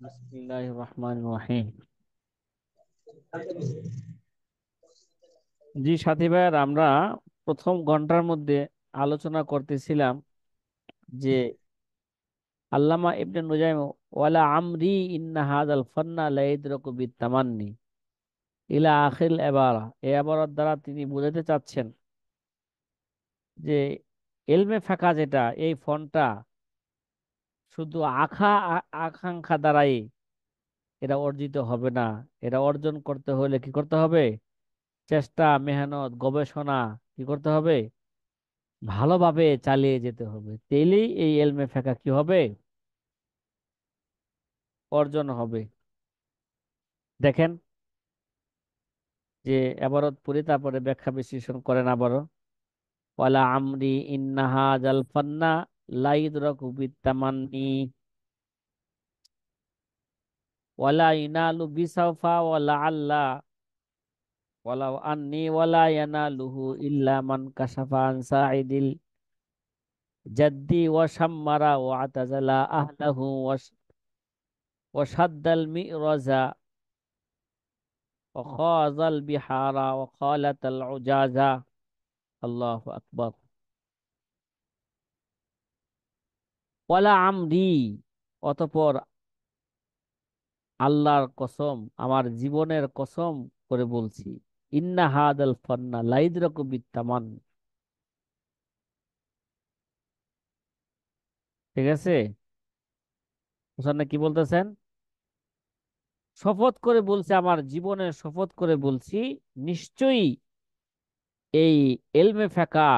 বিসমিল্লাহির রহমানির রহিম। জি সাথী ভাইয়ার, আমরা প্রথম ঘন্টার মধ্যে আলোচনা করতেছিলাম যে আল্লামা ইবনে নুজাইম ওয়ালা আমরি ইন্না হাযাল ফান্না লা ইদরাকু বিতামান্নি ইলা আখিল এবারা, এই এবারার দ্বারা তিনি বোঝাতে চাচ্ছেন যে এলমে ফাঁকা যেটা, এই ফন্টটা শুধু আকাঙ্ক্ষা দ্বারাই এটা অর্জিত হবে না। এটা অর্জন করতে হলে কি করতে হবে? চেষ্টা, মেহনত, গবেষণা কি করতে হবে? ভালোভাবে চালিয়ে যেতে হবে, তেলেই এই এলমে ফেকা কি হবে? অর্জন হবে। দেখেন যে এবারত পড়ি, তারপরে ব্যাখ্যা বিশ্লেষণ করেন আবারও। ওয়ালা আমরি ইন্নাহা জাল ফান্না লা ইদরাকু বিতামান্নি ওয়ালা ইনালু বিসাফা ওয়ালা আল্লাহ ওয়ালা আন্নি ওয়ালা ইয়ানালুহু ইল্লা মান কাশাফা আন সাইদিল জাদ্দি ওয়া শাম্মারা ওয়া আতাজালা আহলাহু ওয়া শাদ্দাল মিরাজা وخاض البحار وقالت العجاز الله أكبر ওয়ালা আমরি, অতঃপর আল্লাহর কসম, আমার জীবনের কসম করে বলছি, ইন্না হাদাল ফান্না লাইদরাকু বিত্তামান। ঠিক আছে? ওখানে কি বলতেছেন? শপথ করে বলছে, আমার জীবনের শপথ করে বলছি, নিশ্চয়ই এই এলমে ফেকা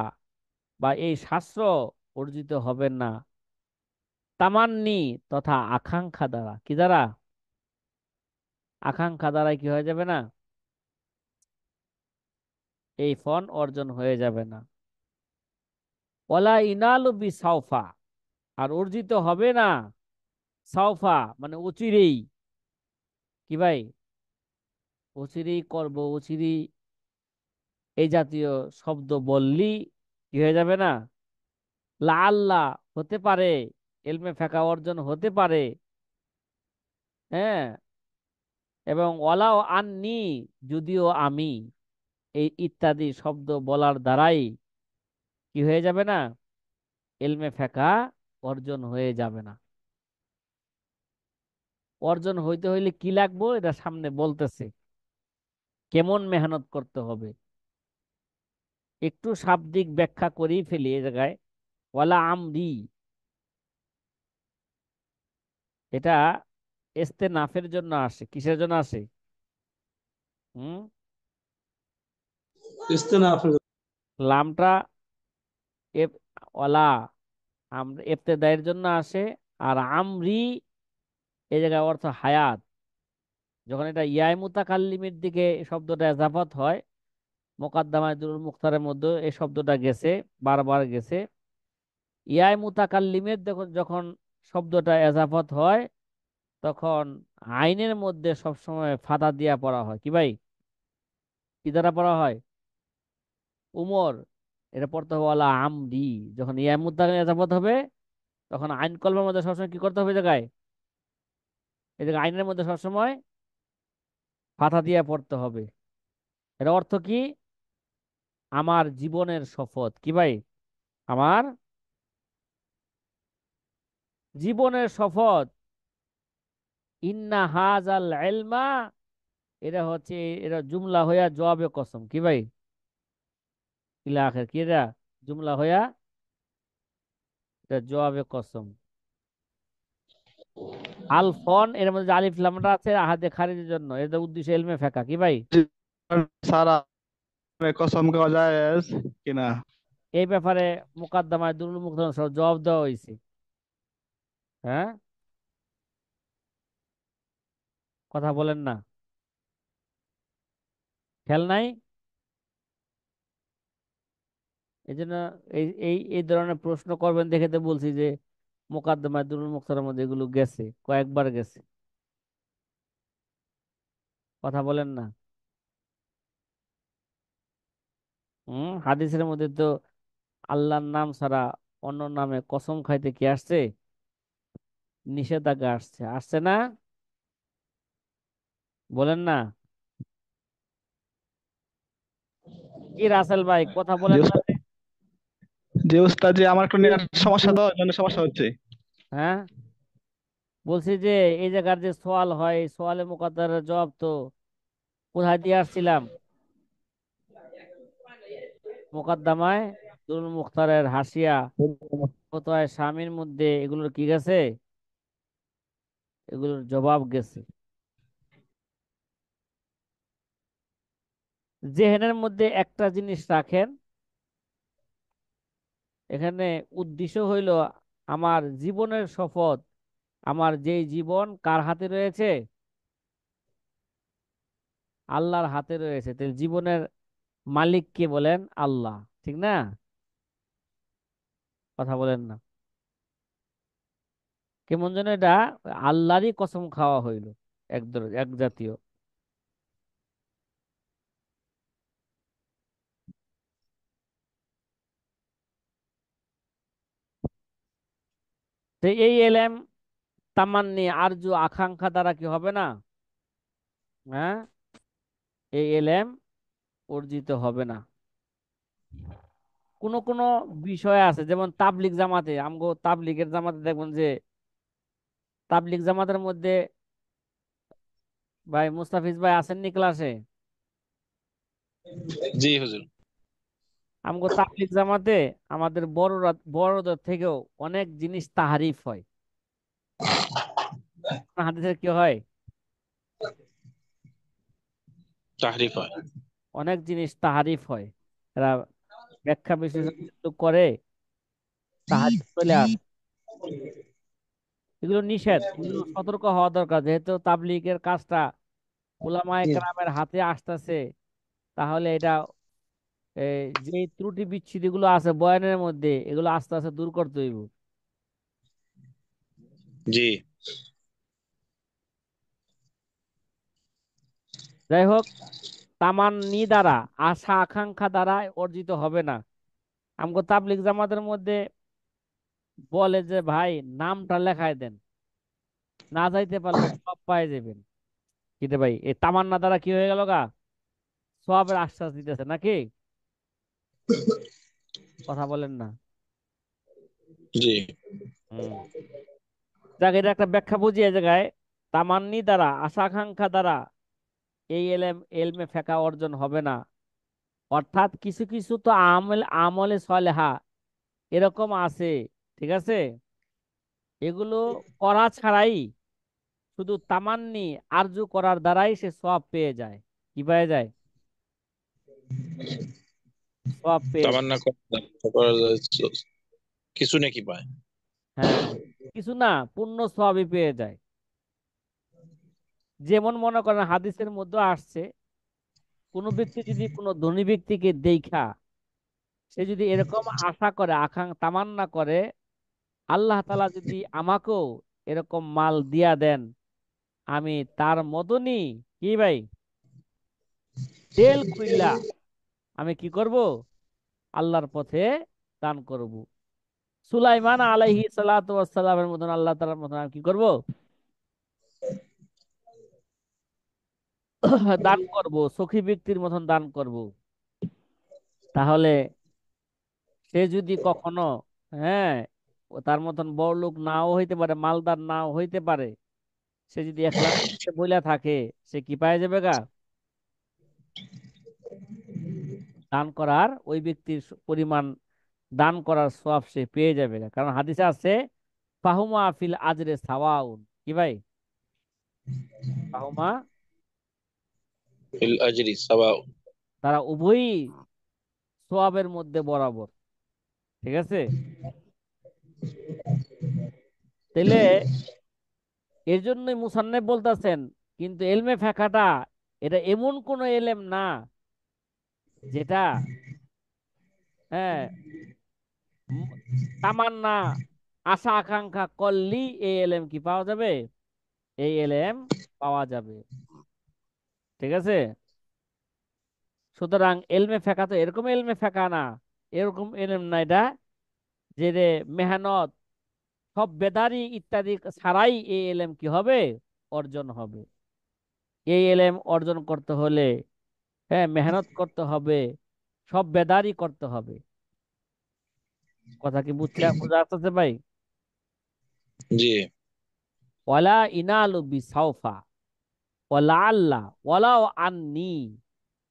বা এই শাস্ত্র অর্জিত হবে না তামান্নি তথা আকাঙ্ক্ষা দ্বারা। কি দ্বারা? আকাঙ্ক্ষা দ্বারা কি হয়ে যাবে না? এই ফল অর্জন হয়ে যাবে না। ওয়ালা ইনালু বি সাউফা, আর অর্জিত হবে না সাউফা মানে অচিরেই। কি ভাই? অচিরেই করব, অচিরেই এই জাতীয় শব্দ বললি কি হয়ে যাবে না? লা আল্লাহ, হতে পারে এলমে ফেকা অর্জন হতে পারে। হ্যাঁ। এবং ওয়ালাও আননি, যদিও আমি, এই ইত্যাদি শব্দ বলার দ্বারাই কি হয়ে যাবে না? এলমে ফেকা অর্জন হয়ে যাবে না। অর্জন হইতে হইলে কি লাগবো এটা সামনে বলতেছে, কেমন মেহনত করতে হবে। একটু শাব্দিক ব্যাখ্যা করেই ফেলি এই জায়গায়। ওয়ালা আমরি, এটা ইস্তেনাফের জন্য আসে। কিসের জন্য আসে? হুম। ইস্তেনাফের। লামটা এফ, ওয়ালা ইবতেদায়ের জন্য আসে। আর আমরি এই জায়গায় অর্থ হায়াত। যখন এটা ইয়াই মুতাকাল্লিমের দিকে শব্দটা এজাফত হয়, মোকাদ্দামায় দুরুল মুখতারের মধ্যে এই শব্দটা গেছে, বারবার গেছে। ইয়াই মুতাকাল্লিমের যখন যখন শব্দটা এজাফত হয়, তখন আইনের মধ্যে সবসময় ফাতা দিয়া পড়া হয়। কি ভাই? কি দ্বারা পড়া হয়? উমর। এটা পড়তে হবে ওয়ালা আমরি। যখন ইয়াই মুতাকাল্লিম এজাফত হবে, তখন আইন কলমের মধ্যে সবসময় কি করতে হবে এই জায়গায়? এই জায়গায় আইনের মধ্যে সবসময় ফাতা দিয়া পড়তে হবে। এর অর্থ কি? আমার জীবনের শপথ। কি ভাই? আমার জীবনের শপথ। ইন্না হাজাল ইলমা, এটা হচ্ছে, এটা জুমলা হইয়া জবাবে কসম। কি ভাই? ইলা আখির, কি এটা? জুমলা হইয়া এটা জবাবে কসম। আল ফন এর মধ্যে যে আলিফ লামটা আছে আহাদে খারিজের জন্য, এটা উদ্দেশ্য এলমে ফেকা। কি ভাই? সারা কসম খাওয়া যায় কিনা? এই ব্যাপারে মুকাদ্দামায় দুরুল মুখতার সহ জবাব দেওয়া হয়েছে। হ্যাঁ, কথা বলেন না, খেয়াল নাই। এই জন্য এই এই এই ধরনের প্রশ্ন করবেন দেখে তো বলছি যে মোকাদ্দমায় দুরুল মুখতারের মধ্যে এগুলো গেছে, কয়েকবার গেছে। কথা বলেন না। হাদিসের মধ্যে তো আল্লাহর নাম ছাড়া অন্য নামে কসম খাইতে কি আসছে? নিষেধাজ্ঞা আসছে, আসছে না? বলেন না। কি রাসেল ভাই, কথা যে বলেন না উস্তাদ যে? যে উস্তাদ যে আমার একটু নেট সমস্যা, তো এই জন্য সমস্যা হচ্ছে। হ্যাঁ, বলছি যে এই জায়গার যে সোয়াল হয়, এই সোয়ালে মুকদ্দারের জবাব তো কোথায় দিয়ে আসছিলাম? মোকদ্দমায় দুরুল মুখতারের হাসিয়া, ফতোয়ায়ে শামীর মধ্যে এগুলোর কি গেছে? এগুলোর জবাব গেছে। জেহেনের মধ্যে একটা জিনিস রাখেন, এখানে উদ্দেশ্য হইল আমার জীবনের শপথ, আমার যেই জীবন কার হাতে রয়েছে? আল্লাহর হাতে রয়েছে। তাহলে জীবনের মালিক কে বলেন? আল্লাহ, ঠিক না? কথা বলেন না। কেমন যেন এটা আল্লাহরই কসম খাওয়া হইল, এক জাতীয়। তো এই এলেম তামান্নি আরজু আকাঙ্ক্ষা দ্বারা কি হবে না? হ্যাঁ, এই এলেম অর্জিত হবে না। কোন কোন বিষয় আছে, যেমন তাবলিগ জামাতে, আমগো তাবলিগের জামাতে দেখবেন যে তাবলিগ জামাতের মধ্যে, ভাই মুস্তাফিজ ভাই আসেননি ক্লাসে? জি হুজুর। আমগো তাবলিগ জামাতে আমাদের বড়দের থেকেও অনেক জিনিস তাহারিফ হয়। হাদিসের কি হয়? তাহরিফ হয়। অনেক জিনিস তাহারিফ হয়। এরা ব্যাখ্যা বিশ্লেষণ করে, তাহারিফ চলে আসে। এগুলো নিষেধ, এগুলো সতর্ক হওয়া দরকার, যেহেতু তাবলিগের কাজটা উলামায়ে কেরামের হাতে আসতেছে। তাহলে এটা যে ত্রুটি বিচ্ছুতি গুলো আছে বয়ানের মধ্যে, এগুলো আস্তে আস্তে দূর করতে হইব। জি যাই হোক, তামান্নি দ্বারা, আশা আকাঙ্ক্ষা দ্বারা অর্জিত হবে না। আমগো তাবলিগ জামাতের মধ্যে বলে যে ভাই নামটা লেখায় দেন, না যাইতে পারলে সব পাই যাবেন। কিরে ভাই, এই তামান্না দ্বারা কি হয়ে গেল গা? সবের আশ্বাস দিতেছে নাকি? কথা বলেন না। জি। হুম। যাক, এটা একটা ব্যাখ্যা বুঝি এই জায়গায়। তামান্নি দ্বারা, আশা আকাঙ্ক্ষা দ্বারা এই এলমে ফেকা অর্জন হবে না। অর্থাৎ কিছু কিছু তো আমলে সলেহা এরকম আছে, ঠিক আছে? এগুলো করা ছাড়াই, শুধু তামান্নি আরজু করার দ্বারাই সে সওয়াব পেয়ে যায়। কি পেয়ে যায়? সওয়াব পেয়ে যায়। তামান্না করা কিছু নাকি পায়। হ্যাঁ, কিছু না, পূর্ণ সওয়াবই পেয়ে যায়। যেমন মনে করেন হাদিসের মধ্যে আসছে, কোনো ব্যক্তি যদি কোনো ধনী ব্যক্তিকে দেখা, সে যদি এরকম আশা করে, তামান্না করে, আল্লাহ তাআলা যদি আমাকেও এরকম মাল দিয়া দেন, আমি তার মতনই, কি ভাই, তেল খুইলা আমি কি করব? আল্লাহর পথে দান করব। সুলাইমান আলাইহি সালাতু ওয়াসসালামের মতন, আল্লাহ তাআলার মতন আমি কি করব? দান করব, সখী ব্যক্তির মতন দান করব। তাহলে সে যদি কখনো, হ্যাঁ, ও তার মতন বড় লোক নাও হইতে পারে, মালদার নাও হইতে পারে, সে যদি এখলাস বইলা থাকে, সে কি পায় যাবে গা? দান করার ওই ব্যক্তির পরিমাণ, দান করার সওয়াব সে পেয়ে যাবে গা। কারণ হাদিসে আছে, ফাহুমা ফিল আজরে সাওয়াউন। কি ভাই? ফাহুমা, ফিল আজরি সাওয়া। তারা উভয়ই সওয়াবের মধ্যে বরাবর, ঠিক আছে? তাইলে এর জন্যই মুসান্নেফ বলতেছেন, কিন্তু এলমে ফেকাটা এটা এমন কোন এলেম না যেটা, হ্যাঁ, উম, তামান্না আশা আকাঙ্ক্ষা করলেই এই এলেম কি পাওয়া যাবে? এই এলেম পাওয়া যাবে, ঠিক আছে? সুতরাং এলমে ফেকা তো এরকম এলমে ফেকা না, এরকম এলেম না এটা, যে রে মেহনত সব বেদারি ইত্যাদি ছাড়াই এই এলেম কি হবে, অর্জন হবে। এই এলেম অর্জন করতে হলে হ্যাঁ মেহনত করতে হবে, সব বেদারি করতে হবে। কথা কি বোঝা আসতেছে ভাই? জি। ওয়ালা ইনালু বিসাউফা ওয়ালা আল্লাহ ওয়ালাও আন্নি।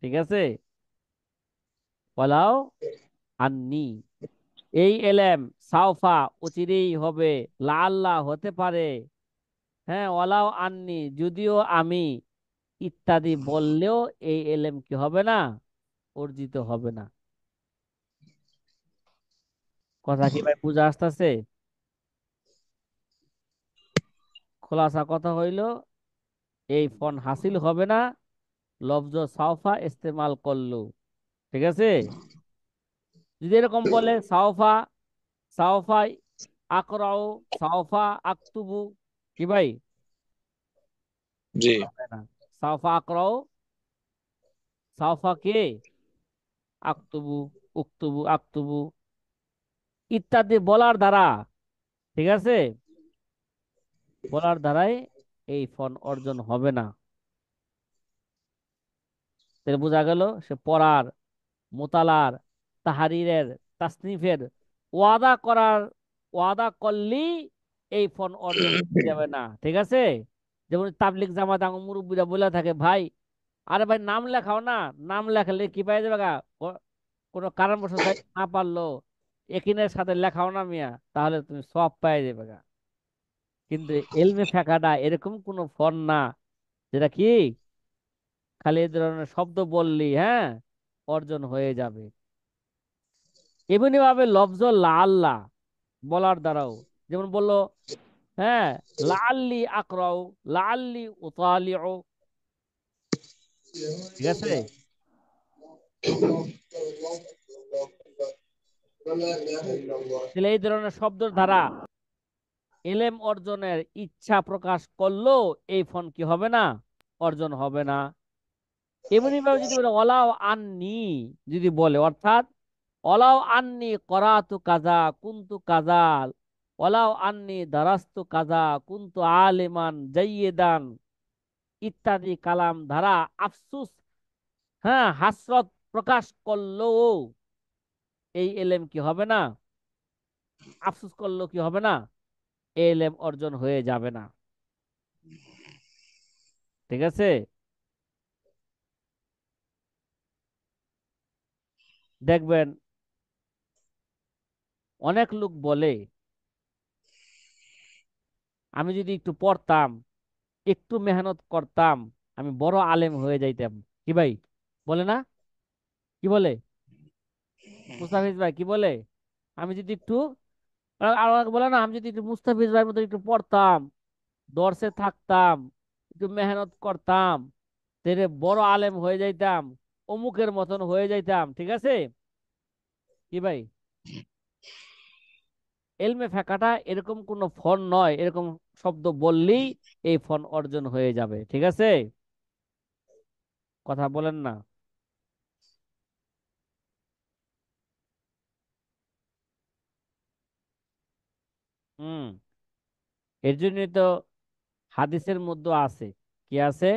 ঠিক আছে, ওয়ালাও আন্নি, এই এলেম সাউফা অচিরেই হবে, লা আল্লাহ হতে পারে, হ্যাঁ ওয়ালাও আন্নি যদিও আমি, ইত্যাদি বললেও এই এলেম কি হবে না, অর্জিত হবে না। কথা কি ভাই বুঝা আসতেছে? খোলাসা কথা হইল, এই ফন হাসিল হবে না লফজ সাউফা ইস্তেমাল করলো। ঠিক আছে, যদি এরকম বলে সাউফা, সাউফা আকরাও, সাউফা আকতুবু, কি ভাই, জি। হবে না। সাউফা আকরাও, সাউফা কে, আকতুবু, উক্তুবু, আকতুবু ইত্যাদি বলার দ্বারা, ঠিক আছে, বলার দ্বারাই এই ফল অর্জন হবে না। তাহলে বোঝা গেল সে পড়ার, মোতালার, তাহারিরের, তাসনিফের ওয়াদা করার, ওয়াদা করলেই এই ফল অর্জন হয়ে যাবে না। ঠিক আছে, যেমন তাবলিগ জামাত আঙ্গ মুরব্বীরা বলে থাকে, ভাই আরে ভাই নাম লেখাও না, নাম লেখালে কি পাই যাবে গা, কোনো কারণবশত যাইতে না পারলো একিনের সাথে লেখাও না মিয়া, তাহলে তুমি সব পাই যাবে গা। কিন্তু এলমে ফেকাটা এরকম কোনো ফল না যেটা কি খালি এই ধরনের শব্দ বললি হ্যাঁ অর্জন হয়ে যাবে। এমনি ভাবে লফজ লা আল্লাহ বলার দ্বারাও, যেমন বললো হ্যাঁ লাআল্লি আকরাউ, লাআল্লি উতালিউ, ঠিক আছে, তাহলে এই ধরনের শব্দের দ্বারা এলেম অর্জনের ইচ্ছা প্রকাশ করলেও এই ফল কি হবে না, অর্জন হবে না। এমনি ভাবে যদি বলে অলাও আননি, যদি বলে অর্থাৎ অলাও আন্নি করাতু কাজা কুনতু কাজাল, অলাও আন্নি দারাস্তু কাজা কুনতু আলিমান জাইয়িদান ইত্যাদি কালাম ধারা আফসুস, হ্যাঁ হাসরত প্রকাশ করলেও এই এলেম কি হবে না, আফসুস করলেও কি হবে না, এই এলেম অর্জন হয়ে যাবে না। ঠিক আছে, দেখবেন অনেক লোক বলে আমি যদি একটু পড়তাম, একটু মেহনত করতাম, আমি বড় আলেম হয়ে যাইতাম। কি ভাই বলে না, কি বলে মুস্তাফিজ ভাই, কি বলে, আমি যদি একটু, আর আমাকে বলে না আমি যদি একটু মুস্তাফিজ ভাইয়ের মতো একটু পড়তাম, দর্শে থাকতাম, একটু মেহনত করতাম, তাহলে বড় আলেম হয়ে যাইতাম, অমুকের মতন হয়ে যাইতাম। ঠিক আছে, কি ভাই, এলমে ফেকাটা এরকম কোনো ফল নয়, এরকম শব্দ বললেই এই ফল অর্জন হয়ে যাবে। ঠিক আছে, কথা বলেন না। হুম, এর জন্যই তো হাদিসের মধ্যে আছে, কি আছে,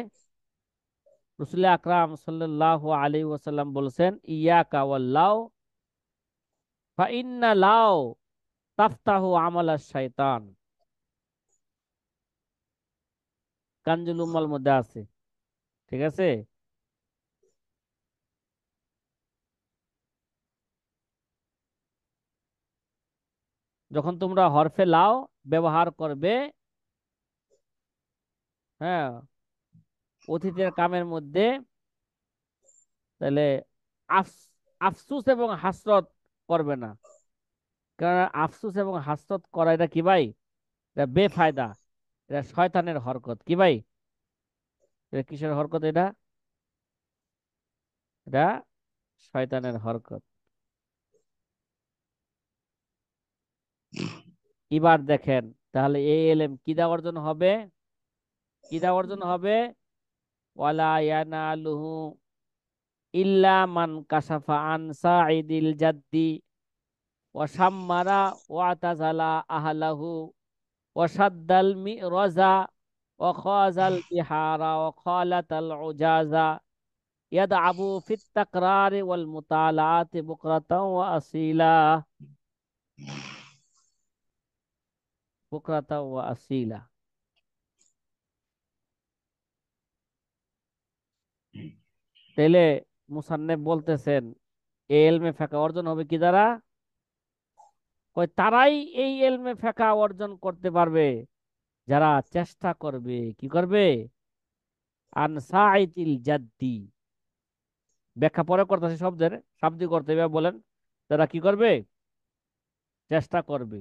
রসুল আকরাম সাল্লাল্লাহু আলাইহি ওয়াসাল্লাম বলছেন ইয়াকা ওয়াল্লাহ ফা ইন্না লাও তাফতাহু আমালাশ শাইতান। কানজুল উম্মাল মধ্যে আছে। ঠিক আছে, যখন তোমরা হরফে লাও ব্যবহার করবে, হ্যাঁ অতীতের কামের মধ্যে, তাহলে আফসুস এবং হাসরত করবে না। কারণ আফসুস এবং হাসরত করা এটা কি ভাই, এটা বেফায়দা, এটা শয়তানের হরকত। কি ভাই, এটা কিসের হরকত, এটা এটা শয়তানের হরকত। এবার দেখেন তাহলে এই এলেম কি দা অর্জন হবে, কি দা অর্জন হবে, ওয়ালা ইয়ানালুহু ইল্লা মান কাশাফা আন সাইদিল জাদ্দি ওয়া শাম্মারা ওয়া তাজালা আহলাহু ওয়াসাদ্দাল মিরাজা ওয়াখাযাল বিহারা ওয়াখালাতাল উজাজা ইয়াদআবু ফিত তাকরারি ওয়াল মুতালাআতি বুকরাতাও ওয়া আসীলা। বুকরাতাও ওয়া আসীলা। তাইলে মুসান্নেফ বলতেছেন এই এলমে ফিকহ অর্জন হবে কি দ্বারা? কয় তারাই এই এলমে ফিকহ অর্জন করতে পারবে যারা চেষ্টা করবে। কি করবে? আন সাইতিল জাদ্দি। ব্যাখ্যা পরে করতেছে শব্দের, শাব্দিক অর্থ এভাবে বলেন, যারা কি করবে? চেষ্টা করবে।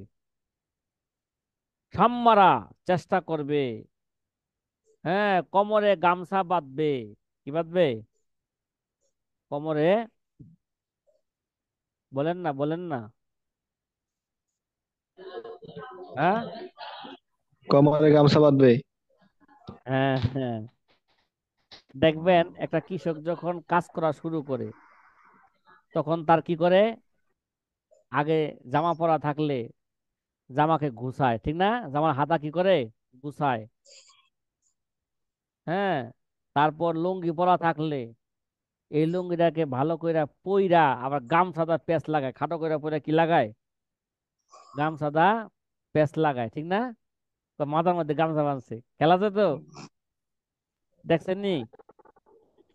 সাম্মারা, চেষ্টা করবে। হ্যাঁ, কোমরে গামছা বাঁধবে। কি বাঁধবে? কোমরে, বলেন না, বলেন না। হ্যাঁ, কোমরে গামছা বাঁধবে। হ্যাঁ, হ্যাঁ। দেখবেন একটা কৃষক যখন কাজ করা শুরু করে তখন তার কি করে? আগে জামা পরা থাকলে জামাকে গুছায়, ঠিক না? জামার হাতা কি করে? গুছায়। হ্যাঁ, তারপর লুঙ্গি পরা থাকলে এই লুঙ্গিটাকে ভালো কইরা পইরা আবার গামছাদা পেঁচ লাগায়, খাটো কইরা পইরা কি লাগায়? গামছাদা পেঁচ লাগায়, ঠিক না? তো মাথার মধ্যে গামছা বাঁধছে, খেলা যায় তো, দেখছেন নি?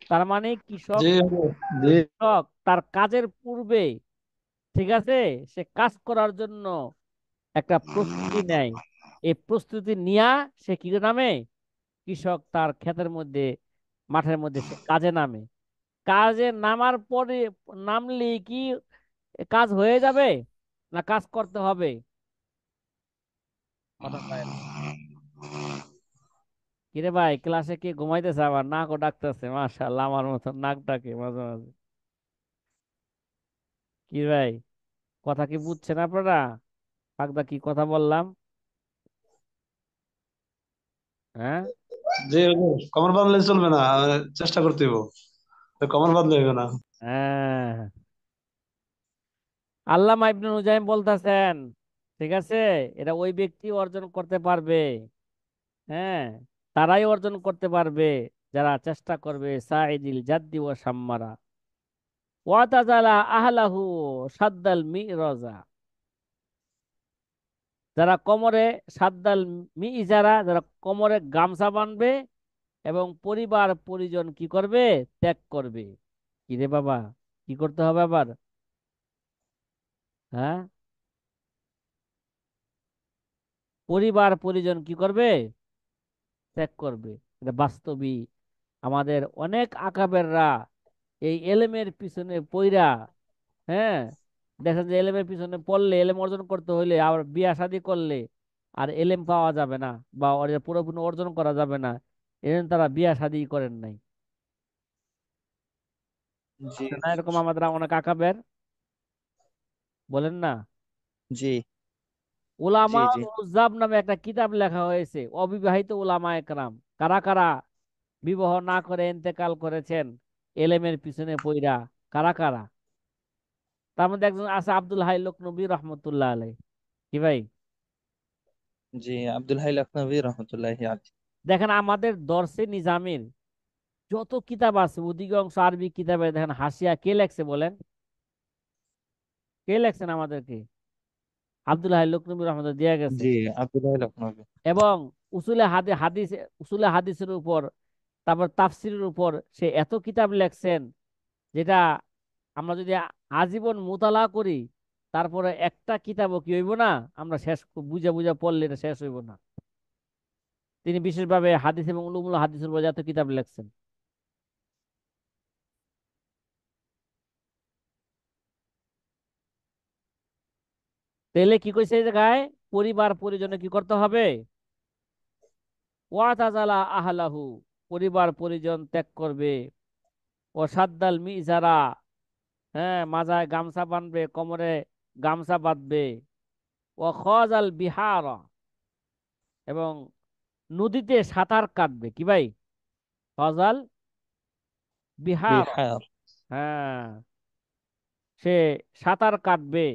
তার মানে কৃষক, জি জি। কৃষক তার কাজের পূর্বে, ঠিক আছে, সে কাজ করার জন্য একটা প্রস্তুতি নেয়। এই প্রস্তুতি নিয়া সে কি নামে? কৃষক তার ক্ষেতের মধ্যে, মাঠের মধ্যে সে কাজে নামে। কাজে নামার পরে নামলে কি কাজ হয়ে যাবে, না কাজ করতে হবে? কথা কয় না। কিরে ভাই, ক্লাসে কি ঘুমাইতেছে? আবার নাকও ডাকতেছে, মাশাআল্লাহ, আমার মতন নাক ডাকে মাঝে মাঝে। কি ভাই, কথা কি বুঝছেন আপনারা? পাকদা কি কথা বললাম? হ্যাঁ, যে কমর বাঁধলে চলবে না, চেষ্টা করতে হইব। তো কমর বাঁধলে হইবে না। হ্যাঁ। আল্লামা ইবনে নুজাইম বলতেছেন, ঠিক আছে, এটা ওই ব্যক্তি অর্জন করতে পারবে, হ্যাঁ, তারাই অর্জন করতে পারবে যারা চেষ্টা করবে সাইদিল জাদ্দি ওয়া সাম্মারা ওয়াতাজালা আহলাহু সাদ্দাল মিরাজা। যারা কোমরে সাদ্দাল মিইজারা, যারা কোমরে গামছা বাঁধবে এবং পরিবার পরিজন কি করবে? ত্যাগ করবে। কি রে বাবা, কি করতে হবে আবার? হ্যাঁ, পরিবার পরিজন কি করবে? ত্যাগ করবে। এটা বাস্তবই। আমাদের অনেক আকাবেররা এই এলেমের পিছনে পইরা, হ্যাঁ, দেখেন যে এলেমের পিছনে পড়লে, এলেম অর্জন করতে হইলে, আবার বিয়া শাদী করলে আর এলেম পাওয়া যাবে না, বা ওর পুরোপুরি অর্জন করা যাবে না, এজন্য তারা বিয়া শাদী করেন নাই। জি আছে না এরকম আমাদের অনেক আকাবের? বলেন না। জি জি উলামা জি নুজাব নামে একটা কিতাব লেখা হয়েছে, অবিবাহিত উলামা একরাম কারা কারা বিবাহ না করে ইন্তেকাল করেছেন এলেমের পিছনে পইরা। কারা কারা? তার মধ্যে একজন আছে আব্দুল হাই লখনবী রহমতুল্লাহ আলাই। কি ভাই? জি আব্দুল হাই লখনবী রহমতুল্লাহি আলাইহি। দেখেন আমাদের দর্শে নিজামের যত কিতাব আছে অধিকাংশ আরবি কিতাবে দেখেন হাসিয়া কে লেখছে বলেন? কে লেখছেন আমাদেরকে? আব্দুল হাই লখনবী রহমতুল্লাহ দিয়া গেছে। জি আব্দুল হাই লখনবী। এবং উসুলে হাদিস, উসুলে হাদিসের উপর, তারপর তাফসিরের উপর সে এত কিতাব লেখছেন, যেটা আমরা যদি আজীবন মোতালা করি তারপরে একটা কিতাবও কি হইব না, আমরা শেষ বুঝা বুঝা পড়লে এটা শেষ হইব না। তিনি বিশেষভাবে হাদিস এবং উলুমুল হাদিসের উপর এত কিতাব লেখছেন। তাহলে কি কইছে এই জায়গায়? পরিবার পরিজনে কি করতে হবে? ওয়াতাজালা আহলাহু, পরিবার পরিজন ত্যাগ করবে। ও সাদ্দাল মিজারা, হ্যাঁ, মাজায় গামছা বাঁধবে, কোমরে গামছা বাঁধবে। ও খজাল বিহারা, এবং নদীতে সাঁতার কাটবে। কি ভাই? খজাল বিহার, বিহার। হ্যাঁ, সে সাঁতার কাটবে।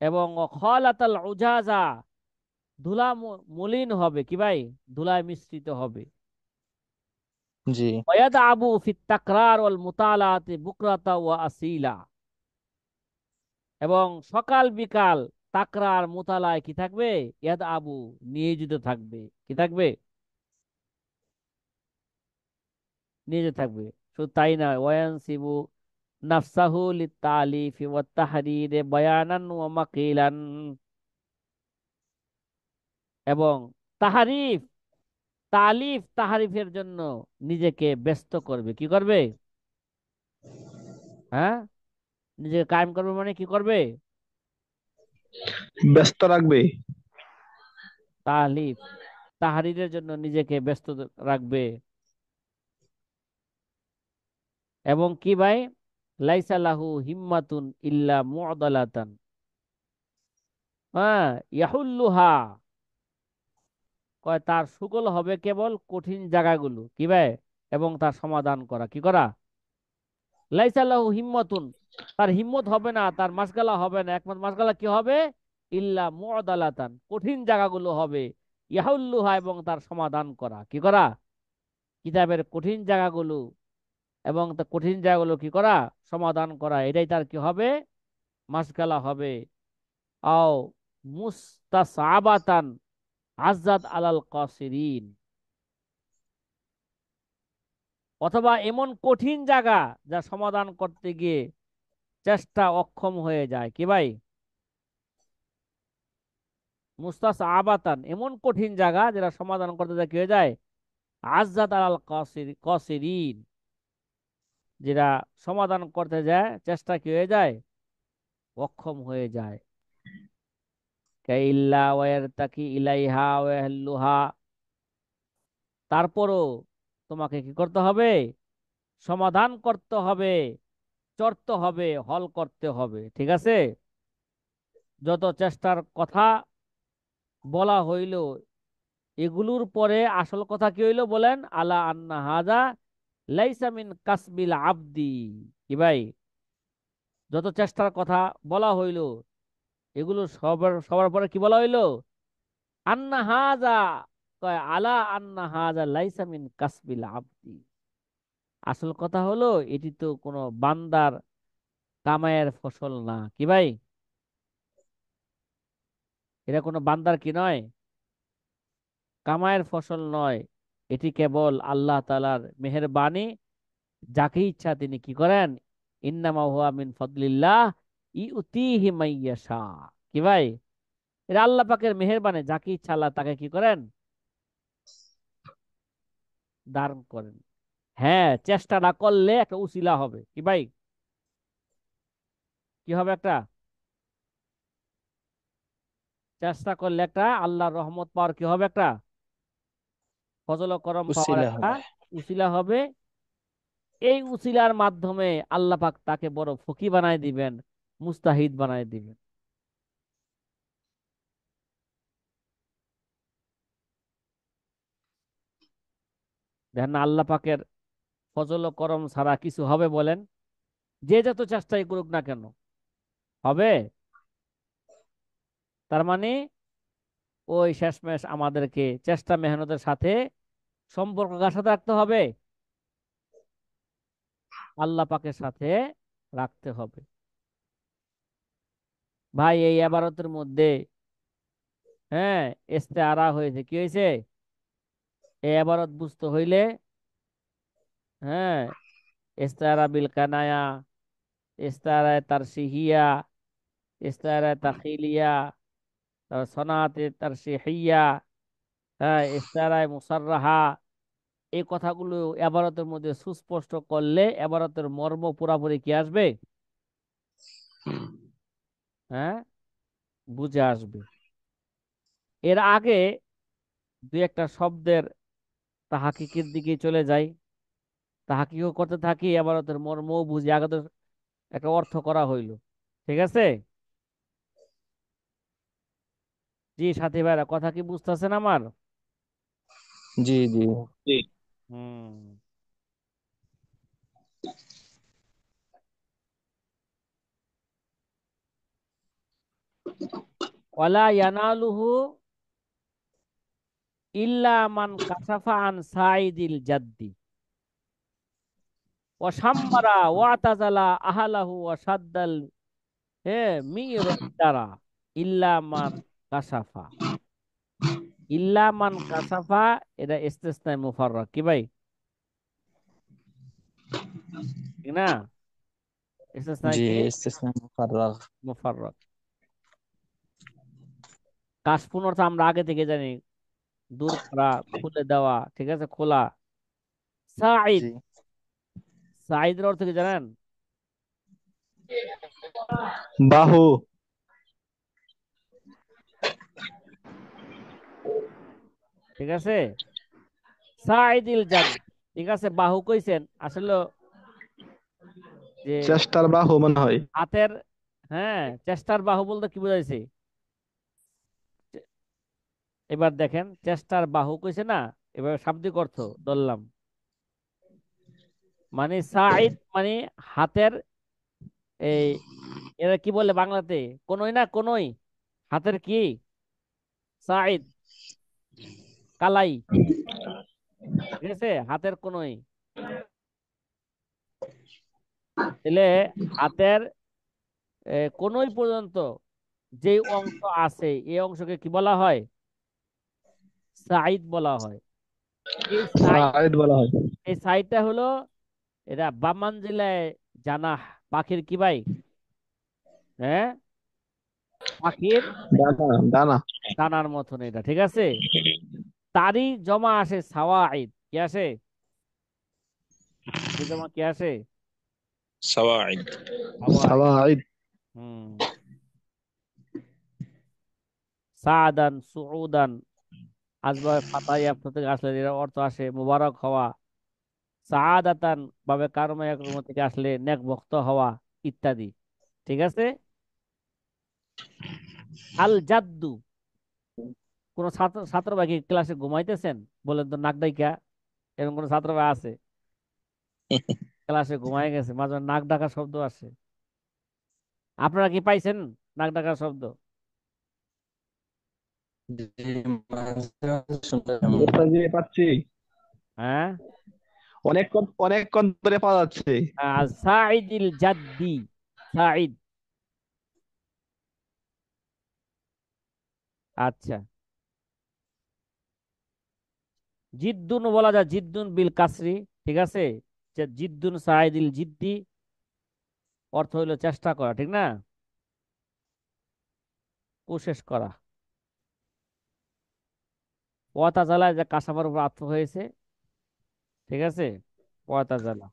এবং ও খলাতাল উজাজা, মলিন হবে কি ভাই, ধুলায় মিশ্রিত হবে। জি। ওয়ায়াদআবু ফিত তাকরার ওয়াল মুতালাতি বুকরাতা ওয়া আসিলা, এবং সকাল বিকাল তাকরার মুতালায় কি থাকবে, ইয়াদ আবু নিয়োজিত থাকবে, কি থাকবে, নিয়োজিত থাকবে। শুধু তাই না, ওয়ায়ানসিবু নাফসাহু লিতালিফি ওয়াত তাহরিরে বায়ানান ওয়া মাকিলান, এবং তাহারিফ, তাহারিফের জন্য নিজেকে ব্যস্ত করবে, কি করবে, হ্যাঁ, নিজেকে কায়েম করবে মানে কি করবে, ব্যস্ত রাখবে। তালিফ, তাহারিরের জন্য নিজেকে ব্যস্ত রাখবে। এবং কি ভাই, লাইসা লাহু হিম্মাতুন ইল্লা মুআদালাতান, হ্যাঁ, ইয়াহুল্লুহা, কয় তার সুগল হবে কেবল কঠিন জায়গাগুলো, কি ভাই, এবং তার সমাধান করা, কি করা, লাইসা লাহু হিম্মাতুন, তার হিম্মত হবে না, তার মাসগালা হবে না, একমাত্র মাসগালা কি হবে, ইল্লা মুআদালাতান, কঠিন জায়গাগুলো হবে, ইয়াহুল্লুহা, এবং তার সমাধান করা, কি করা, কিতাবের কঠিন জায়গাগুলো এবং তার কঠিন জায়গাগুলো কি করা, সমাধান করা, এটাই তার কি হবে, মাসগালা হবে। আও মুস্তাসাবাতান আজাদ আলাল কাসিরিন, অথবা এমন কঠিন জায়গা যা সমাধান করতে গিয়ে চেষ্টা অক্ষম হয়ে যায়, কি ভাই, মুস্তাসাবাতান এমন কঠিন জায়গা যেটা সমাধান করতে যায় কি হয়ে যায়, আজাদ আলাল কাসিরিন, যেটা সমাধান করতে যায় চেষ্টা কি হয়ে যায়, অক্ষম হয়ে যায়। কাইল্লা ওয়ারতাকি ইলাইহা ওয়াহলুহা, তারপরও তোমাকে কি করতে হবে, সমাধান করতে হবে, চড়তে হবে, হল করতে হবে, ঠিক আছে। যত চেষ্টার কথা বলা হইল, এগুলোর পরে আসল কথা কি হইলো বলেন, আলা আন্না হাজা লাইসা মিন কাসবিল আবদি, কি ভাই, যত চেষ্টার কথা বলা হইল, এগুলো সবার সবার পরে কি বলা হইলো, আন্না হাজা, কয় আলা আন্না হাজা লাইসা মিন কাসবিল আবদি, আসল কথা হলো এটি তো কোনো বান্দার কামাইয়ের ফসল না, কি ভাই, এটা কোনো বান্দার কি নয়, কামাইয়ের ফসল নয়, এটি কেবল আল্লাহ তাআলার মেহেরবানি, যাকে ইচ্ছা তিনি কি করেন, ইন্নামা হুয়া মিন ফদলিল্লাহ ইউতিহি মাইয়াশা, কি ভাই, এটা আল্লাহ পাকের মেহেরবানি, যাকে ইচ্ছা আল্লাহ তাকে কি করেন, দান করেন। হ্যাঁ, চেষ্টা না করলে একটা উসিলা হবে, কি ভাই, কি হবে একটা, চেষ্টা করলে একটা আল্লাহর রহমত পাওয়ার কি হবে, একটা ফজল ও করম পাওয়ার উসিলা একটা হবে। উসিলা হবে। এই উসিলার মাধ্যমে আল্লাহ পাক তাকে বড় ফকি বানায় দিবেন, মুস্তাহিদ বানায় দিবেন। দেখেন না, আল্লাহ পাকের ফজল ও করম ছাড়া কিছু হবে বলেন, যে যত চেষ্টাই করুক না কেন, হবে, তার মানে ওই শেষমেশ আমাদেরকে চেষ্টা মেহনতের সাথে সম্পর্ক কার সাথে রাখতে হবে, আল্লাহ পাকের সাথে রাখতে হবে। ভাই এই ইবারতের মধ্যে, হ্যাঁ, ইস্তেআরা হয়েছে, কি হয়েছে, এই ইবারত বুঝতে হইলে, হ্যাঁ, ইস্তেআরা বিল কানায়া, ইস্তেআরা তারসিহিয়া, ইস্তেআরা তাখিলিয়া, তারপর সনাতে তারসিহিয়া, হ্যাঁ, ইস্তেআরা মুসাররাহা, এই কথাগুলো এবারতের মধ্যে সুস্পষ্ট করলে এবারতের মর্ম পুরাপুরি কি আসবে, হ্যাঁ, বুঝে আসবে। এর আগে দুই একটা শব্দের তাহাকিকের দিকে চলে যাই, তাহাকিও করতে থাকি, এবারতের মর্মও বুঝি, আগে তো একটা অর্থ করা হইলো, ঠিক আছে। জি সাথী ভাইরা, কথা কি বুঝতেছেন আমার? জি জি। জি। হুম। ওয়ালা ইয়ানালুহু ইল্লা মান কাসাফা আন সাইদিল জাদ্দি ওয়া শাম্মারা ওয়া তাজালা আহলাহু ওয়া সাদ্দাল মির দ্বারা ইল্লা মান কাসাফা। ইল্লা মান কাসাফা এটা ইস্তিসনায়ে মুফাররাক কি ভাই, ঠিক না? ইস্তিসনায়ে জি কি? ইস্তিসনা মুফাররাগ। মুফাররাক। কাশফুন অর্থ আমরা আগে থেকে জানি, দূর করা, খুলে দেওয়া, ঠিক আছে, খোলা। সাঈদ, জি সাঈদের অর্থ কি জানেন? বাহু। ঠিক আছে, সাঈদিল জাদ, ঠিক আছে। বাহু কইছেন আসলে যে চেষ্টার বাহু মনে হয়। হাতের, হ্যাঁ, চেষ্টার বাহু বলতে কি বোঝাইছে? এবার দেখেন, চেষ্টার বাহু কইছে না, এবার শাব্দিক অর্থ ধরলাম, মানে সাঈদ মানে হাতের, এই এরা কি বলে বাংলাতে, কোনোই না কোনোই, হাতের কি, সাঈদ, কালাই, ঠিক আছে, হাতের কোনোই। তাহলে হাতের কোনোই পর্যন্ত যে অংশ আছে এই অংশকে কি বলা হয়? সাইদ বলা হয়। এই সাইড, সাইদ বলা হয়। এই সাইডটা হলো, এটা বামান জেলায় জানাহ, পাখির কি ভাই, হ্যাঁ, পাখির ডানা ডানা। ডানার মতন এটা, ঠিক আছে। তারই জমা আসে সাওয়াইদ, কি আসে? এই জমা কি আসে? সাওয়াইদ। সাওয়াইদ। সাওয়াইদ। হুম। সাদান সুউদান আসবে ফাতাইয়া থেকে আসলে এর অর্থ আসে মুবারক হওয়া। সাআদাতান ভাবে কারমে একরম থেকে আসলে নেক ভক্ত হওয়া ইত্যাদি, ঠিক আছে। আল জাদ্দু, কোন ছাত্র ছাত্র ভাই কি ক্লাসে ঘুমাইতেছেন? বলেন তো, নাক ডাইকা, এরকম কোন ছাত্র ভাই আছে ক্লাসে ঘুমাই গেছে, মাঝে মাঝে নাক ডাকা শব্দ আসে? আপনারা কি পাইছেন নাক ডাকার শব্দ? জি মাঝে মাঝে শুনতে এমনটা। ওস্তাদ জি পাচ্ছি। হ্যাঁ, অনেকক্ষণ ধরে পাওয়া যাচ্ছে। সাইদিল জাদ্দি, সাইদ। আচ্ছা, জিদ্দুন বলা যায়, জিদ্দুন বিল কাসরি, ঠিক আছে। যে জিদ্দুন সাইদিল জিদ্দি অর্থ হইলো চেষ্টা করা, ঠিক না, কোশেশ করা। ওয়াতাজালা যে কাসাবার উপর আত্ম হয়েছে, ঠিক আছে, ওয়াতাজালা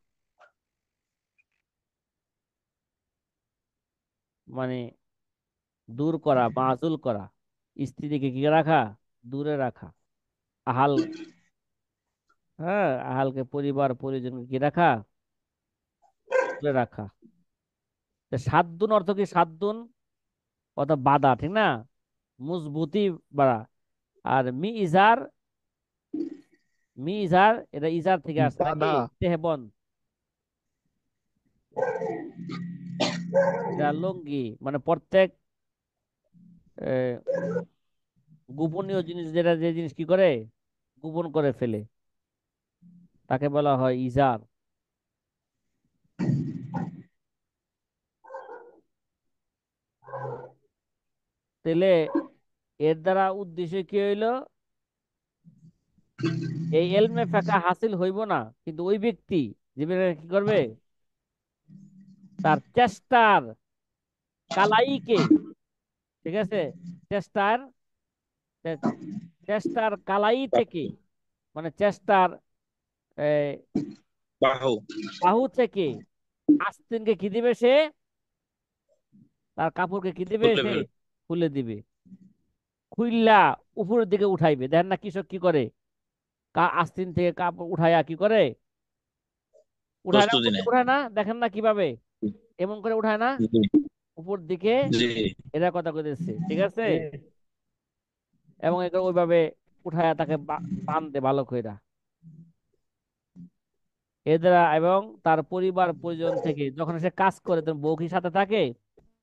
মানে দূর করা, মাজুল করা, স্ত্রীকে কি রাখা, দূরে রাখা। আহাল, হ্যাঁ, আহালকে পরিবার পরিজনকে কি রাখা, দূরে রাখা। তো সাদ্দুন অর্থ কি? সাদ্দুন অর্থাৎ বাধা, ঠিক না, মজবুতি বাড়া। আর মি ইজার, মি ইজার এটা ইজার থেকে আসছে নাকি, বাধা। তেহবন, এটা লুঙ্গি, মানে প্রত্যেক আহ, গোপনীয় জিনিস, যেটা যে জিনিস কি করে, গোপন করে ফেলে, তাকে বলা হয় ইজার। তাহলে এর দ্বারা উদ্দেশ্য কি হইলো? এই এলমে ফাঁকা হাসিল হইব না, কিন্তু ওই ব্যক্তি যে ব্যক্তি কি করবে, তার চেষ্টার কালাইকে, ঠিক আছে, চেষ্টার চে- চেষ্টার কালাই থেকে, মানে চেষ্টার এই, বাহু বাহু থেকে আস্তিনকে কি দিবে সে, তার কাপড়কে কি দিবে খুলে সে, ফেল। খুলে দিবে, খুইল্লা উপরের দিকে উঠাইবে। দেখেন না কৃষক কি করে, আস্তিন থেকে কাপড় উঠাইয়া কি করে, উঠায় না, উপর প্রস্তুতি দিকে নেয়। উঠায় না, দেখেন না কিভাবে এমন করে উঠায় না, জি উপর দিকে, জি। এরা কথা কইতেছে, ঠিক আছে। এবং একে ওইভাবে উঠায়া তাকে বাঁধে ভালো কইরা এদের, এবং তার পরিবার পরিজন থেকে যখন সে কাজ করে তখন বউ কি সাথে থাকে,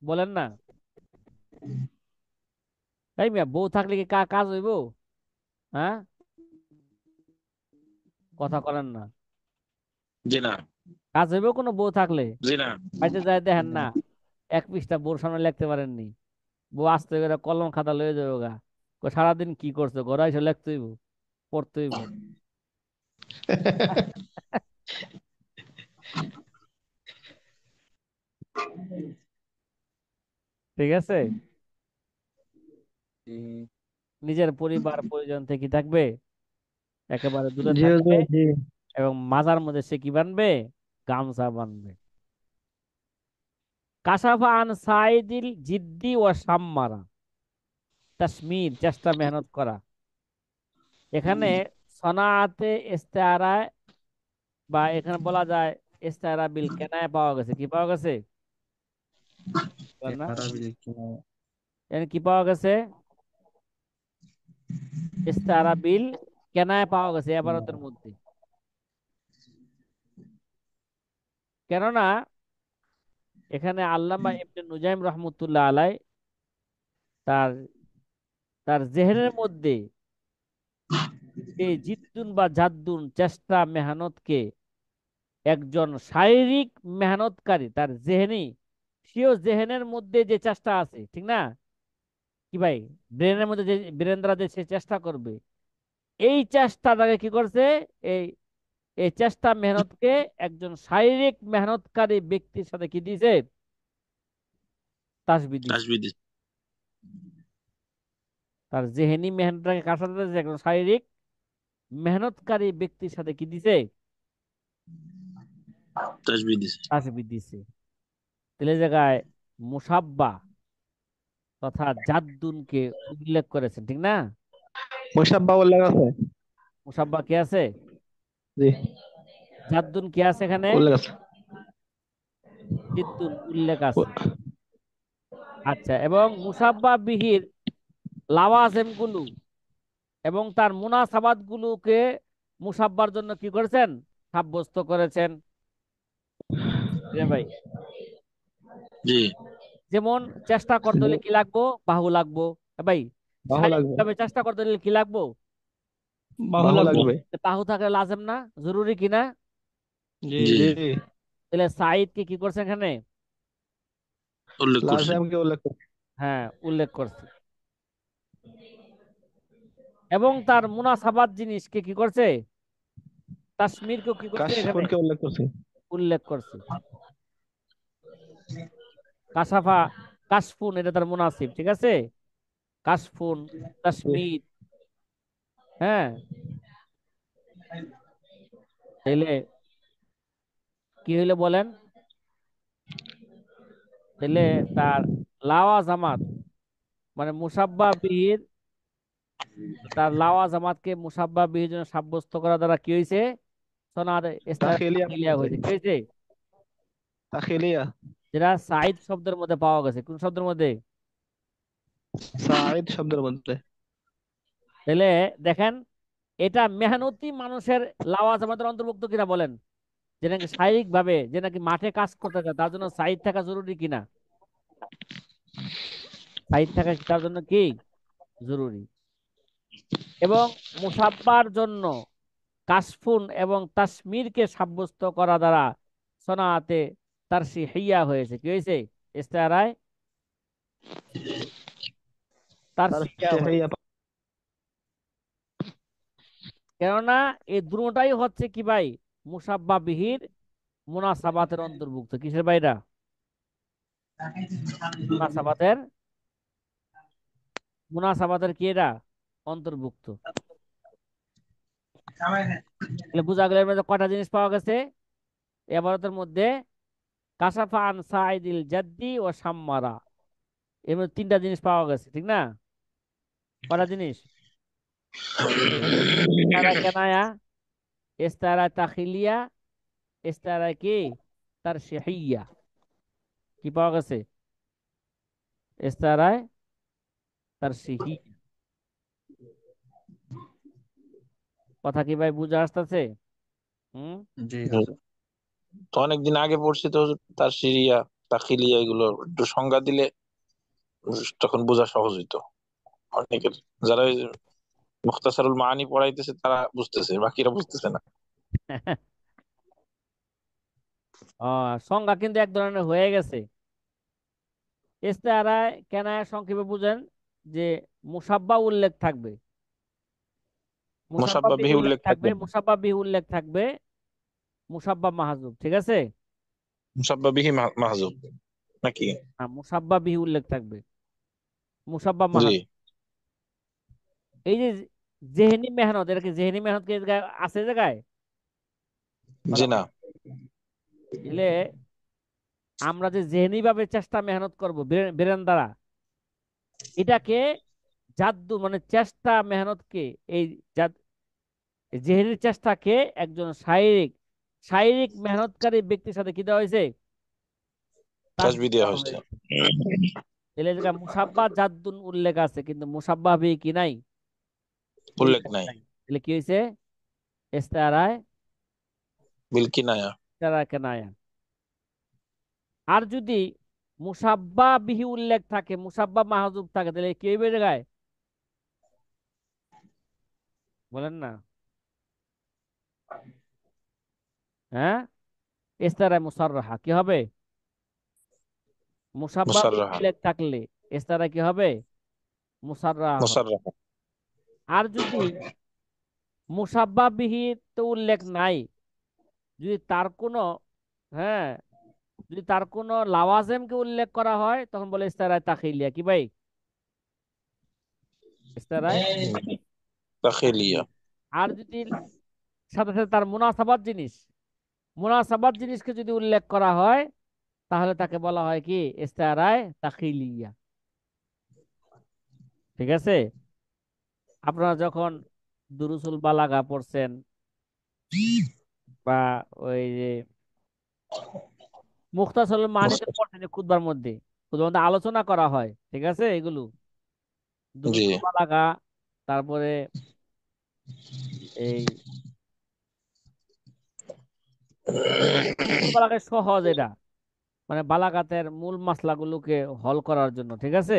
বলেন না? তাই মিয়া, বউ থাকলে কি কাজ হইব? হ্যাঁ, কথা বলেন না। জি না। কাজ হইব কোনো বউ থাকলে? জি না। বাড়িতে যায় দেখেন না, এক পৃষ্ঠা বউর সামনে লিখতে পারেননি, বউ আস্তে করে কলম খাতা লয়ে যাবে গা। সারাদিন কি করছো, ঘরে এসে লিখতে হইব, পড়তে হইব। ঠিক আছে। জি নিজের পরিবার পরিজন থেকে কি থাকবে, একেবারে দূরে জি থাকবে। হুজুর, জি। এবং মাজার মধ্যে সে কি বানবে, গামছা বানবে। কাশাফা আন সাইদিল জিদ্দি ও সাম্মারা, তাসমির চেষ্টা মেহনত করা। এখানে সনাআতে ইস্তেআরায়, বা এখানে বলা যায় ইস্তেআরা বিল কেনায় পাওয়া গেছে। কি পাওয়া গেছে বলেন না? আরাবিল কিনায়া। এখানে কি পাওয়া গেছে? ইস্তেআরা বিল কেনায় পাওয়া গেছে এবারতের মধ্যে। কেননা এখানে আল্লামা ইবনে নুজাইম রহমতুল্লাহ আলাই তার তার জেহেনের মধ্যে এই জিদ্দুন বা জাদ্দুন চেষ্টা মেহনতকে একজন শারীরিক মেহনতকারী, তার জেহেনি, সেও জেহেনের মধ্যে যে চেষ্টা আছে, ঠিক না কি ভাই, ব্রেনের মধ্যে যে ব্রেন দ্বারা যে সে চেষ্টা করবে, এই চেষ্টাটাকে কি করছে, এই এই চেষ্টা মেহনতকে একজন শারীরিক মেহনতকারী ব্যক্তির সাথে কি দিয়েছে, তাসবিহ দিয়েছে। তাসবিহ দিছে। তার জেহেনি মেহনতটাকে কার সাথে দিয়েছে, একজন শারীরিক মেহনতকারী ব্যক্তির সাথে কি দিছে, তাসবিহ দিছে। তাসবিহ দিছে। তাহলে এই জায়গায় মুসাব্বা তথা জাদ্দুনকে উল্লেখ করেছেন, ঠিক না? মোশাব্বা উল্লেখ আছে। মুসাব্বা কে আছে, জি, জাদ্দুন কে আছে এখানে, উল্লেখ আছে। জিদ্দুন উল্লেখ আছে। উ- আচ্ছা, এবং মুসাব্বা বিহির লাওয়াজেম গুলো এবং তার মুনাসাবাত গুলোকে মুসাব্বার জন্য কি করেছেন, সাব্যস্ত করেছেন। রে ভাই, জি। যেমন চেষ্টা করতে হলে কি লাগবো, বাহু লাগবো। ভাই, বাহু শারীরিক লাগবে। ভাবে চেষ্টা করতে হলে কি লাগবো, বাহু বাহু লাগবো। লাগবে। বাহু থাকলে লাজেম না, জরুরি কিনা? জি জি। জি, তাহলে সাঈদকে কি করছে এখানে, উল্লেখ করছে। লাজেমকে উল্লেখ করছে। হ্যাঁ উল্লেখ করছে। এবং তার মুনাসাবাত জিনিসকে কি করছে, কাশ্মীরকেও কি করছে এখানে কাশফুনকে উল্লেখ করছে। উল্লেখ করছে। কাসাফা, কাশফুন এটা তার মুনাসিব, ঠিক আছে। কাশফুন, জি। কাশ্মীর, হ্যাঁ। তাইলে কি হইলো বলেন, তাইলে তার লাওয়াজামাত মানে মুসাব্বা বিহির, তার লাওয়াজামাতকে মুসাব্বা বিহির জন্য সাব্যস্ত করা দ্বারা কি হয়েছে, সনাদ তাখিলিয়া ইস্তাগফিরিয়া হয়েছে। কি হয়েছে? তাখিলিয়া যেটা সাইদ শব্দের মধ্যে পাওয়া গেছে। কোন শব্দের মধ্যে? সাঈদ শব্দের মধ্যে। তাহলে দেখেন, এটা মেহনতি মানুষের লাওয়াজামাতের অন্তর্ভুক্ত কিনা বলেন, যে নাকি শারীরিক ভাবে যে নাকি মাঠে কাজ করতে চায় তার জন্য সাইড থাকা জরুরি কিনা? সাইড থাকা তার জন্য কি জরুরি। এবং মুসাব্বার জন্য কাশফুন এবং তাসমিরকে সাব্যস্ত করা দ্বারা সনাতে তার সিহিয়া হয়েছে। কি হয়েছে? ইস্তারায় তার তার সিহিয়া সেহরিয়া। হয়েছে। কেননা এই দুটোটাই হচ্ছে কি ভাই, মুসাব্বা বিহির মুনাসাবাতের অন্তর্ভুক্ত। কিসের বাইরা? মুনাসাবাতের, মুনাসাবাতের কি এটা অন্তর্ভুক্ত। তাহলে বোঝা গেল এর মধ্যে কয়টা জিনিস পাওয়া গেছে এবারতের মধ্যে, কাসাফা আন সাইদিল জাদ্দি ও সাম্মারা, এর মধ্যে তিনটা জিনিস পাওয়া গেছে, ঠিক না? কয়টা জিনিস? ইস্তারা কেনায়া, ইস্তারা তাখিলিয়া, ইস্তারা কি তার শেহিয়া। কি পাওয়া গেছে? ইস্তারায় তার সিহি। কথা কি ভাই বুঝা আসতেছে? হুম। জি হুম। হুজুর। তো অনেকদিন আগে পড়ছি তো হুজুর, তার সিরিয়া তাখিলিয়া এগুলো একটু সংজ্ঞা দিলে তখন বোঝা সহজ হইতো অনেকের, যারা ওই মুখতাসারুল মাআনি পড়াইতেছে তারা বুঝতেছে, বাকিরা বুঝতেছে না। সংজ্ঞা কিন্তু এক ধরনের হয়ে গেছে। ইস্তেআরায় কেনায়া সংক্ষেপে বুঝেন যে মুসাব্বা উল্লেখ থাকবে, মুসাব্বা মুসাব্বা বিহি বিহি উল্লেখ উল্লেখ থাকবে, থাকবে, মুসাব্বা বিহি উল্লেখ থাকবে, মুসাব্বা মাহজুব, ঠিক আছে। মুসাব্বা বিহি মাহজুব নাকি? হ্যাঁ, মুসাব্বা বিহি উল্লেখ থাকবে, মুসাব্বা জি। মাহজুব। এই যে জেহেনি মেহনত, এটা কি জেহেনি মেহনত কি এই জায়গায় আছে এই জায়গায়? জি বলা না। হয়। এলে আমরা যে জেহেনি ভাবে চেষ্টা মেহনত করব ব্রেন দ্বারা, এটাকে জাদ্দু মানে চেষ্টা মেহনতকে, এই জেহেনির চেষ্টাকে একজন শারীরিক শারীরিক মেহনতকারী ব্যক্তির সাথে কি দেওয়া হয়েছে? তাসবি তাসবিহ দেওয়া দেওয়া হয়েছে। হয়েছে। তাহলে এই জায়গায় মুসাব্বা জাদ্দুন উল্লেখ আছে, কিন্তু মুসাব্বা বিহি কি নাই? উল্লেখ উল্লেখ নাই। নাই। তাহলে কি হয়েছে? ইস্তেআরায় বিলকিনায়া। ইস্তেআরা কেনায়া। আর যদি মুসাব্বা বিহি উল্লেখ থাকে, মুসাব্বা মাহজুব থাকে, তাহলে কি হইবে এই জায়গায়? বলেন না। হ্যাঁ, ইস্তেআরায় মুসাররাহা কি হবে? মুসাব্বা বিহি মুসাররাহা। উল্লেখ থাকলে ইস্তেআরা কি হবে? মুসাররাহা হবে। মুসাররাহা। আর যদি মুসাব্বা বিহি তো উল্লেখ নাই, যদি তার কোনো, হ্যাঁ, যদি তার কোনো লাওয়াজেমকে উল্লেখ করা হয়, তখন বলে ইস্তেআরায় তাখিলিয়া কি ভাই? ইস্তেআরায়। তাখিলিয়া। আর যদি সাথে সাথে তার মুনাসাবাত জিনিসকে যদি উল্লেখ করা হয়, তাহলে তাকে বলা হয় কি? ইস্তেআরায় তাখিলিয়া, ঠিক আছে। আপনারা যখন দুরুসুল বালাগা পড়ছেন, বা ওই যে মুখতাসরুল মানিতে পড়ছেন, যে খুতবার মধ্যে আলোচনা করা হয়, ঠিক আছে, এগুলো জি। দুরুসুল বালাগা, তারপরে এই দুরুসুল বালাগায় সহজ এটা, মানে বালাগাতের মূল মাসলাগুলোকে হল করার জন্য, ঠিক আছে,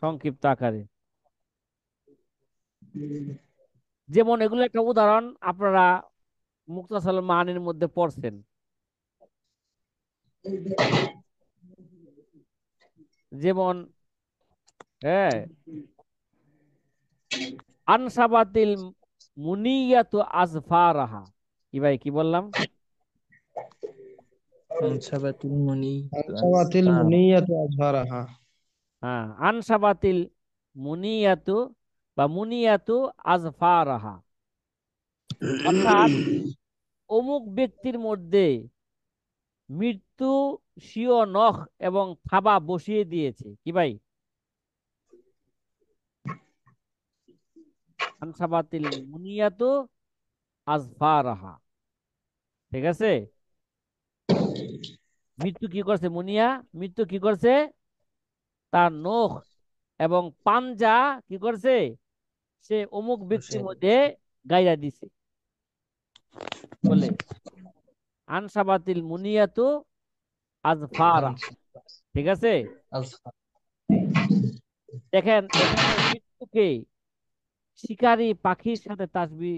সংক্ষিপ্ত আকারে। যেমন এগুলো একটা উদাহরণ আপনারা মুক্তাসল মানির মধ্যে পড়ছেন। যেমন, হ্যাঁ, আনসাবাতিল মুনিয়াতু আজফারাহা, কি ভাই কি বললাম? সাবাতুল মুনি আনসাবাতিল মুনিয়াতু আজহারাহা। হ্যাঁ, আনসাবাতিল মুনিয়াতু বা মুনিয়াতু আজফারাহা, অর্থাৎ অমুক ব্যক্তির মধ্যে মৃত্যু স্বীয় নখ এবং থাবা বসিয়ে দিয়েছে, কি ভাই? আনসাবাতিল মুনিয়াতু আজফারাহা, ঠিক আছে। মৃত্যু কি করছে? মৃত্যু কি করছে? তার নখ এবং পাঞ্জা কি করছে? সে অমুক ব্যক্তির মধ্যে গাইরা দিছে, বলে আনসাবাতিল মুনিয়াতু আজফারা, ঠিক আছে। দেখেন এখানে মৃত্যুকে শিকারী পাখির সাথে তাসবি